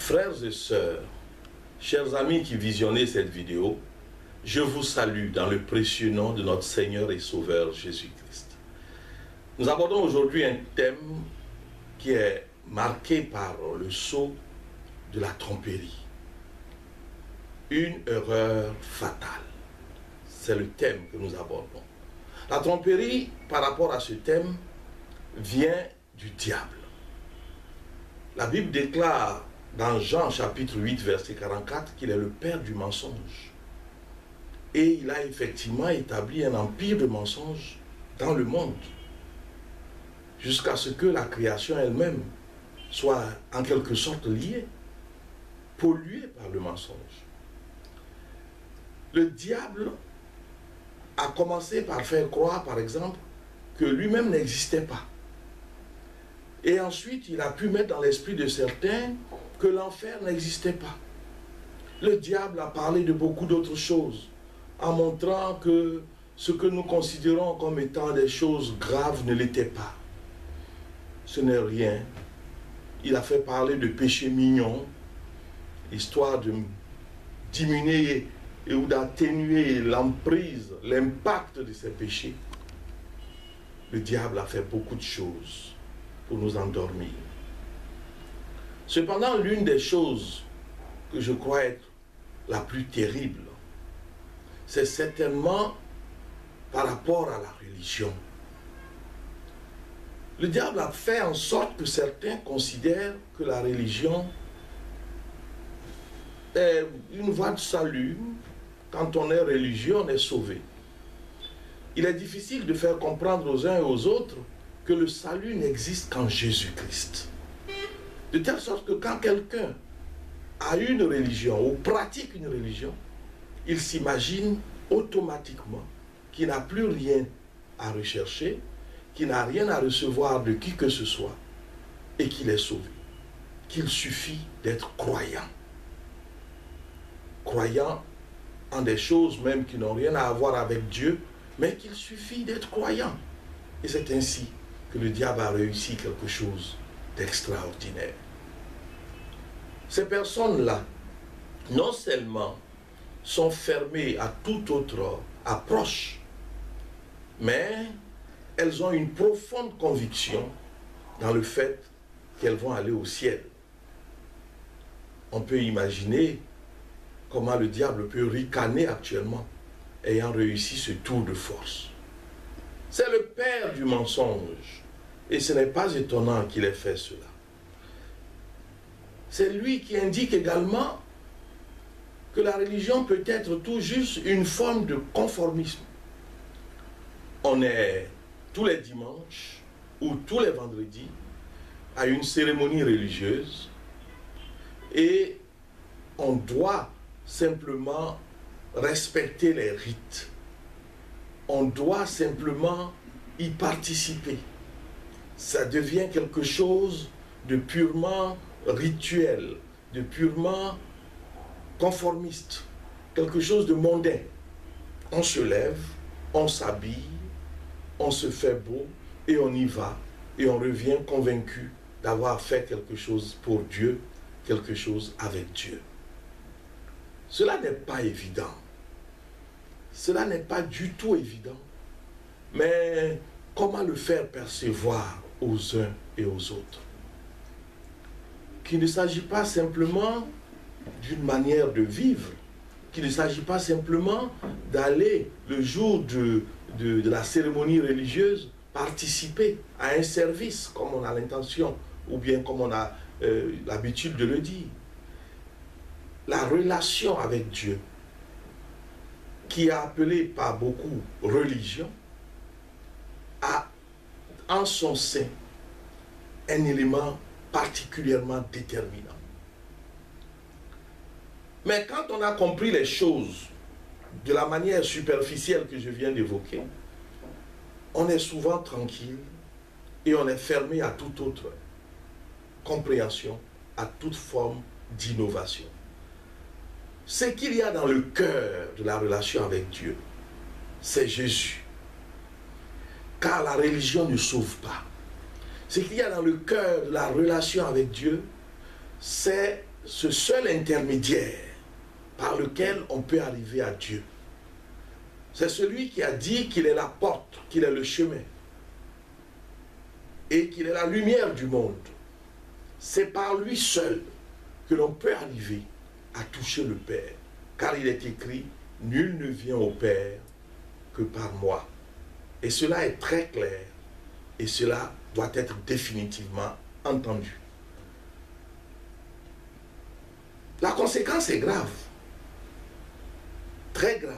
Frères et sœurs, chers amis qui visionnez cette vidéo, je vous salue dans le précieux nom de notre Seigneur et Sauveur Jésus-Christ. Nous abordons aujourd'hui un thème qui est marqué par le sceau de la tromperie. Une erreur fatale. C'est le thème que nous abordons. La tromperie, par rapport à ce thème, vient du diable. La Bible déclare dans Jean chapitre 8, verset 44, qu'il est le père du mensonge. Et il a effectivement établi un empire de mensonges dans le monde, jusqu'à ce que la création elle-même soit en quelque sorte liée, polluée par le mensonge. Le diable a commencé par faire croire, par exemple, que lui-même n'existait pas. Et ensuite, il a pu mettre dans l'esprit de certains que l'enfer n'existait pas. Le diable a parlé de beaucoup d'autres choses, en montrant que ce que nous considérons comme étant des choses graves ne l'était pas. Ce n'est rien. Il a fait parler de péché mignon, histoire de diminuer ou d'atténuer l'emprise, l'impact de ces péchés. Le diable a fait beaucoup de choses pour nous endormir. Cependant, l'une des choses que je crois être la plus terrible, c'est certainement par rapport à la religion. Le diable a fait en sorte que certains considèrent que la religion est une voie de salut. Quand on est religieux, on est sauvé. Il est difficile de faire comprendre aux uns et aux autres que le salut n'existe qu'en Jésus-Christ. De telle sorte que quand quelqu'un a une religion ou pratique une religion, il s'imagine automatiquement qu'il n'a plus rien à rechercher, qu'il n'a rien à recevoir de qui que ce soit et qu'il est sauvé. Qu'il suffit d'être croyant. Croyant en des choses même qui n'ont rien à voir avec Dieu, mais qu'il suffit d'être croyant. Et c'est ainsi que le diable a réussi quelque chose d'extraordinaire. Ces personnes-là, non seulement sont fermées à toute autre approche, mais elles ont une profonde conviction dans le fait qu'elles vont aller au ciel. On peut imaginer comment le diable peut ricaner actuellement, ayant réussi ce tour de force. C'est le père du mensonge, et ce n'est pas étonnant qu'il ait fait cela. C'est lui qui indique également que la religion peut être tout juste une forme de conformisme. On est tous les dimanches ou tous les vendredis à une cérémonie religieuse et on doit simplement respecter les rites. On doit simplement y participer. Ça devient quelque chose de purement rituel, de purement conformiste, quelque chose de mondain. On se lève, on s'habille, on se fait beau et on y va et on revient convaincu d'avoir fait quelque chose pour Dieu, quelque chose avec Dieu. Cela n'est pas évident. Cela n'est pas du tout évident. Mais comment le faire percevoir aux uns et aux autres? Qu'il ne s'agit pas simplement d'une manière de vivre, qu'il ne s'agit pas simplement d'aller le jour de la cérémonie religieuse participer à un service comme on a l'intention ou bien comme on a l'habitude de le dire. La relation avec Dieu, qui est appelée par beaucoup religion, a en son sein un élément particulièrement déterminant. Mais quand on a compris les choses de la manière superficielle que je viens d'évoquer, on est souvent tranquille et on est fermé à toute autre compréhension, à toute forme d'innovation. Ce qu'il y a dans le cœur de la relation avec Dieu, c'est Jésus. Car la religion ne sauve pas. Ce qu'il y a dans le cœur de la relation avec Dieu, c'est ce seul intermédiaire par lequel on peut arriver à Dieu. C'est celui qui a dit qu'il est la porte, qu'il est le chemin et qu'il est la lumière du monde. C'est par lui seul que l'on peut arriver à toucher le Père. Car il est écrit, nul ne vient au Père que par moi. Et cela est très clair et cela doit être définitivement entendu. La conséquence est grave, très grave.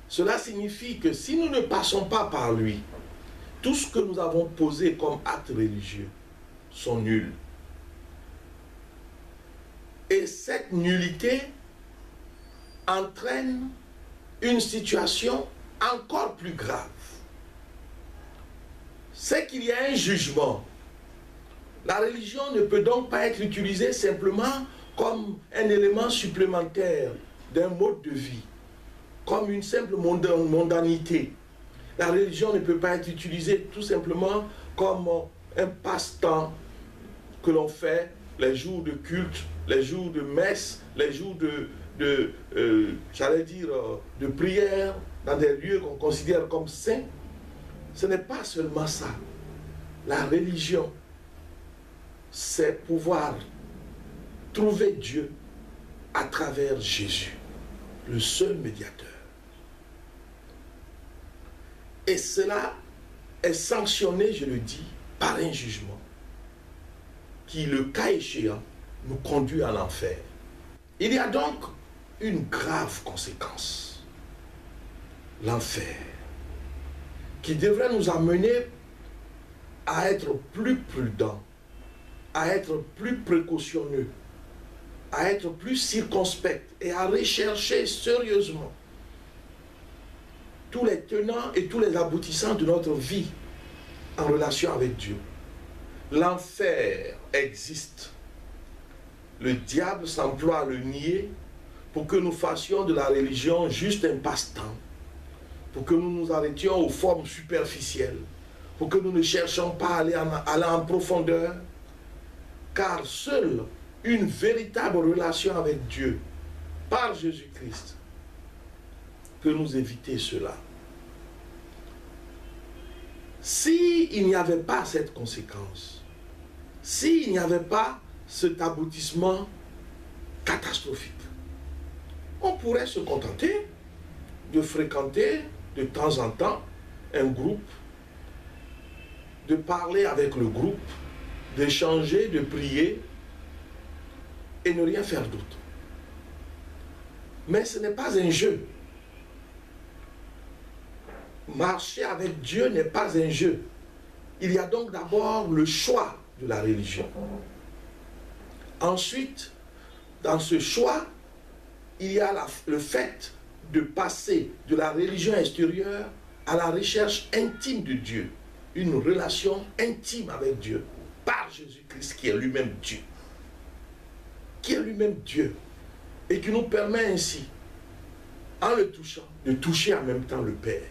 Cela signifie que si nous ne passons pas par lui, tout ce que nous avons posé comme actes religieux sont nuls. Et cette nullité entraîne une situation encore plus grave. C'est qu'il y a un jugement. La religion ne peut donc pas être utilisée simplement comme un élément supplémentaire d'un mode de vie, comme une simple mondanité. La religion ne peut pas être utilisée tout simplement comme un passe-temps que l'on fait les jours de culte, les jours de messe, les jours de prière dans des lieux qu'on considère comme saints. Ce n'est pas seulement ça. La religion, c'est pouvoir trouver Dieu à travers Jésus, le seul médiateur. Et cela est sanctionné, je le dis, par un jugement qui, le cas échéant, nous conduit à l'enfer. Il y a donc une grave conséquence, l'enfer, qui devrait nous amener à être plus prudents, à être plus précautionneux, à être plus circonspects et à rechercher sérieusement tous les tenants et tous les aboutissants de notre vie en relation avec Dieu. L'enfer existe. Le diable s'emploie à le nier pour que nous fassions de la religion juste un passe-temps, pour que nous nous arrêtions aux formes superficielles, pour que nous ne cherchions pas à aller en profondeur, car seule une véritable relation avec Dieu, par Jésus-Christ, peut nous éviter cela. S'il n'y avait pas cette conséquence, s'il n'y avait pas cet aboutissement catastrophique, on pourrait se contenter de fréquenter de temps en temps un groupe, de parler avec le groupe, d'échanger, de prier et ne rien faire d'autre. Mais ce n'est pas un jeu. Marcher avec Dieu n'est pas un jeu. Il y a donc d'abord le choix de la religion. Ensuite, dans ce choix, il y a le fait de passer de la religion extérieure à la recherche intime de Dieu. Une relation intime avec Dieu, par Jésus-Christ qui est lui-même Dieu. Qui est lui-même Dieu. Et qui nous permet ainsi, en le touchant, de toucher en même temps le Père.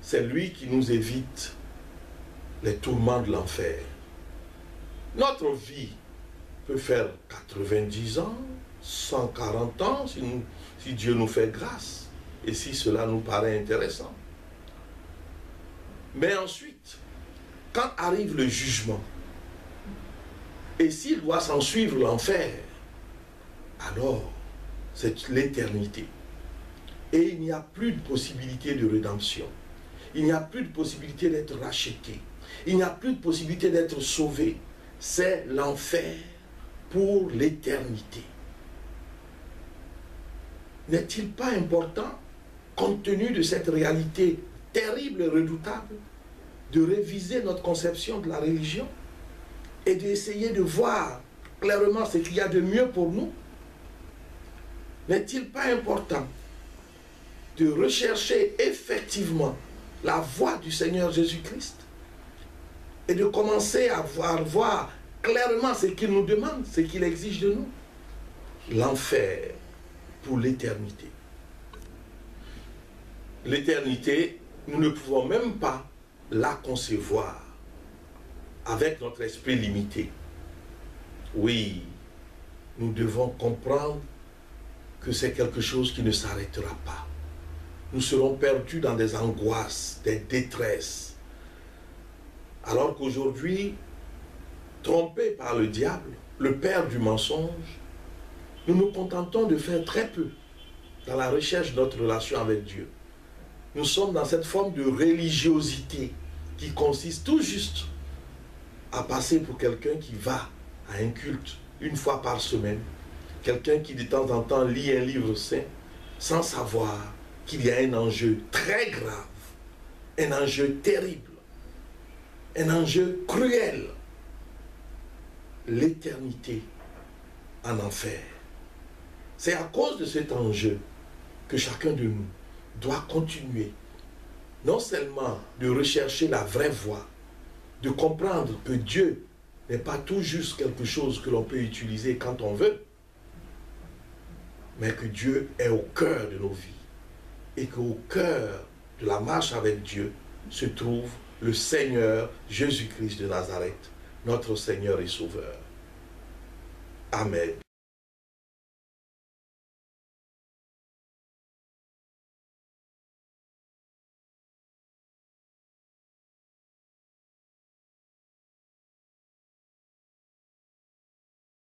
C'est lui qui nous évite les tourments de l'enfer. Notre vie peut faire 90 ans, 140 ans, si Dieu nous fait grâce, et si cela nous paraît intéressant. Mais ensuite, quand arrive le jugement, et s'il doit s'en suivre l'enfer, alors c'est l'éternité. Et il n'y a plus de possibilité de rédemption. Il n'y a plus de possibilité d'être racheté. Il n'y a plus de possibilité d'être sauvé. C'est l'enfer pour l'éternité. N'est-il pas important, compte tenu de cette réalité terrible et redoutable, de réviser notre conception de la religion et d'essayer de voir clairement ce qu'il y a de mieux pour nous? N'est-il pas important de rechercher effectivement la voie du Seigneur Jésus-Christ et de commencer à voir clairement ce qu'il nous demande, ce qu'il exige de nous? L'enfer pour l'éternité. L'éternité, nous ne pouvons même pas la concevoir avec notre esprit limité. Oui, nous devons comprendre que c'est quelque chose qui ne s'arrêtera pas. Nous serons perdus dans des angoisses, des détresses. Alors qu'aujourd'hui, trompés par le diable, le père du mensonge, nous nous contentons de faire très peu dans la recherche de notre relation avec Dieu. Nous sommes dans cette forme de religiosité qui consiste tout juste à passer pour quelqu'un qui va à un culte une fois par semaine, quelqu'un qui de temps en temps lit un livre saint, sans savoir qu'il y a un enjeu très grave, un enjeu terrible, un enjeu cruel, l'éternité en enfer. C'est à cause de cet enjeu que chacun de nous doit continuer, non seulement de rechercher la vraie voie, de comprendre que Dieu n'est pas tout juste quelque chose que l'on peut utiliser quand on veut, mais que Dieu est au cœur de nos vies et qu'au cœur de la marche avec Dieu se trouve le Seigneur Jésus-Christ de Nazareth, notre Seigneur et Sauveur. Amen.